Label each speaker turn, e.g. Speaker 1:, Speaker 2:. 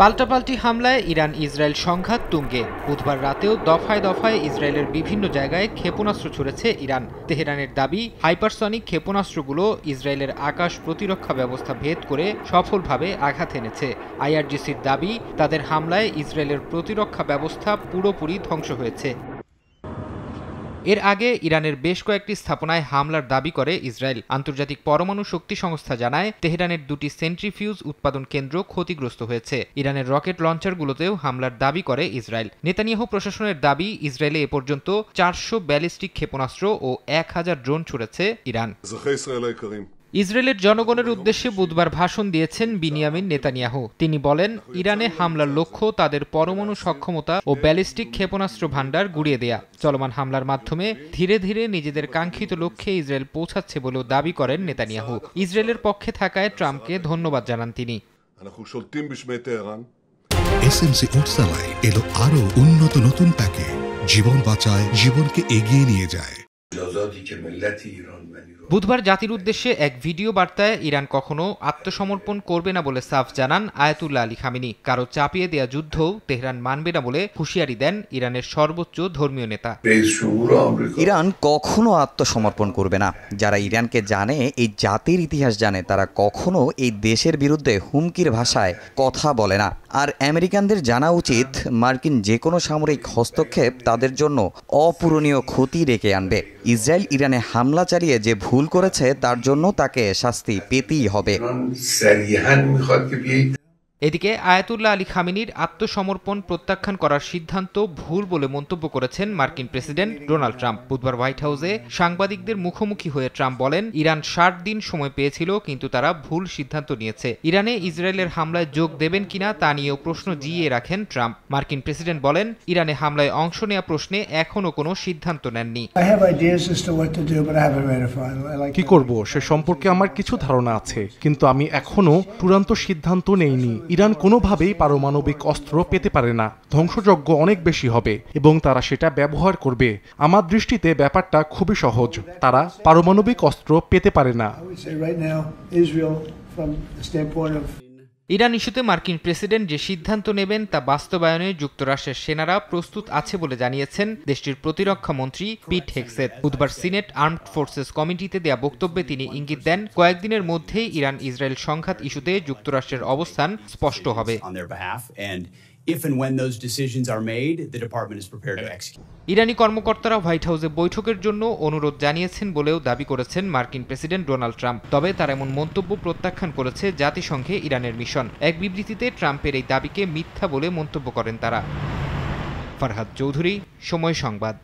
Speaker 1: পাল্টাপাল্টি হামলায় Iran Israel সংঘাত তুঙ্গে। বুধবার রাতেও দফায় দফায় ইসরায়েলের বিভিন্ন জায়গায় ক্ষেপণাস্ত্র ছুড়েছে ইরান। তেহরানের দাবি, হাইপারসনিক ক্ষেপণাস্ত্রগুলো ইসরায়েলের আকাশ প্রতিরক্ষা ব্যবস্থা ভেদ করে সফলভাবে আঘাত এনেছে। আইআরজিসির দাবি, তাদের হামলায় ইসরায়েলের প্রতিরক্ষা ব্যবস্থা পুরোপুরি ধ্বংস হয়েছে। এর আগে ইরানের বেশ কয়েকটি স্থাপনায় হামলার দাবি করে ইসরায়েল। আন্তর্জাতিক পরমাণু শক্তি সংস্থা জানায়, তেহরানের দুটি সেন্ট্রিফিউজ উৎপাদন কেন্দ্র ক্ষতিগ্রস্ত হয়েছে। ইরানের রকেট লঞ্চারগুলোতেও হামলার দাবি করে ইসরায়েল। নেতানিয়াহু প্রশাসনের দাবি, ইসরায়েলে এ পর্যন্ত 400 ব্যালিস্টিক ক্ষেপণাস্ত্র ও 1000 ড্রোন ছুড়েছে ইরান। ইসরায়েলের জনগণের উদ্দেশ্যে বুধবার ভাষণ দিয়েছেন বিনিয়ামিন নেতানিয়াহু। তিনি বলেন, ইরানে হামলার লক্ষ্য তাদের পরমাণু সক্ষমতা ও ব্যালিস্টিক ক্ষেপণাস্ত্র ভান্ডার গুড়িয়ে দেয়া। চলমান হামলার মাধ্যমে ধীরে ধীরে নিজেদের কাঙ্ক্ষিত লক্ষ্যে ইসরায়েল পৌঁছাচ্ছে বলেও দাবি করেন নেতানিয়াহু। ইসরায়েলের পক্ষে থাকায় ট্রাম্পকে ধন্যবাদ জানান তিনি।
Speaker 2: এসএমসি ওটসালাই এলো আরো উন্নত নতুন প্যাকে, জীবন বাঁচায়, জীবনকে এগিয়ে নিয়ে যায়।
Speaker 1: বুধবার জাতির উদ্দেশ্যে এক ভিডিও বার্তায় ইরান কখনো আত্মসমর্পণ করবে না বলে সাফ জানান আয়াতুল্লাহ আলী খামেনি। কারো চাপিয়ে দেয়া যুদ্ধও তেহরান মানবে না বলে হুঁশিয়ারি দেন ইরানের সর্বোচ্চ ধর্মীয় নেতা।
Speaker 3: ইরান কখনো আত্মসমর্পণ করবে না। যারা ইরানকে জানে, এই জাতির ইতিহাস জানে, তারা কখনো এই দেশের বিরুদ্ধে হুমকির ভাষায় কথা বলে না। আর আমেরিকানদের জানা উচিত, মার্কিন যে কোনো সামরিক হস্তক্ষেপ তাদের জন্য অপূরণীয় ক্ষতি ডেকে আনবে। ইসরায়েল ইরানে হামলা চালিয়ে যে ভুল করেছে, তার জন্য তাকে শাস্তি পেতেই হবে।
Speaker 1: এদিকে আয়াতুল্লাহ আলী খামেনির আত্মসমর্পণ প্রত্যাখ্যান করার সিদ্ধান্ত ভুল বলে মন্তব্য করেছেন মার্কিন প্রেসিডেন্ট ডোনাল্ড ট্রাম্প। বুধবার হোয়াইট হাউসে সাংবাদিকদের মুখোমুখি হয়ে ট্রাম্প বলেন, ইরান 60 দিন সময় পেয়েছিল, কিন্তু তারা ভুল সিদ্ধান্ত নিয়েছে। ইরানে ইসরায়েলের হামলায় যোগ দেবেন কিনা তা নিয়েও প্রশ্ন জিইয়ে রাখেন ট্রাম্প। মার্কিন প্রেসিডেন্ট বলেন, ইরানে হামলায় অংশ নেওয়া প্রশ্নে এখনো কোনো সিদ্ধান্ত নেননি।
Speaker 4: কি করব সে সম্পর্কে আমার কিছু ধারণা আছে, কিন্তু আমি এখনো চূড়ান্ত সিদ্ধান্ত নেইনি। ইরান কোনোভাবেই পারমাণবিক অস্ত্র পেতে পারে না। ধ্বংসযজ্ঞ অনেক বেশি হবে এবং তারা সেটা ব্যবহার করবে। আমার দৃষ্টিতে ব্যাপারটা খুবই সহজ, তারা পারমাণবিক অস্ত্র পেতে পারে না।
Speaker 1: ইরান ইস্যুতে মার্কিন প্রেসিডেন্ট যে সিদ্ধান্ত নেবেন তা বাস্তবায়নে যুক্তরাষ্ট্রের সেনারা প্রস্তুত আছে বলে জানিয়েছেন দেশটির প্রতিরক্ষা মন্ত্রী পিট হেগসেথ। বুধবার সিনেট আর্মড ফোর্সেস কমিটিতে দেয়া বক্তব্যে তিনি ইঙ্গিত দেন, কয়েকদিনের মধ্যেই ইরান ইসরায়েল সংঘাত ইস্যুতে যুক্তরাষ্ট্রের অবস্থান স্পষ্ট হবে। ইরানি কর্মকর্তারা হোয়াইট হাউসে বৈঠকের জন্য অনুরোধ জানিয়েছেন বলেও দাবি করেছেন মার্কিন প্রেসিডেন্ট ডোনাল্ড ট্রাম্প। তবে তার এমন মন্তব্য প্রত্যাখ্যান করেছে জাতিসংঘে ইরানের মিশন। এক বিবৃতিতে ট্রাম্পের এই দাবিকে মিথ্যা বলে মন্তব্য করেন তারা। ফারহাদ চৌধুরী, সময় সংবাদ।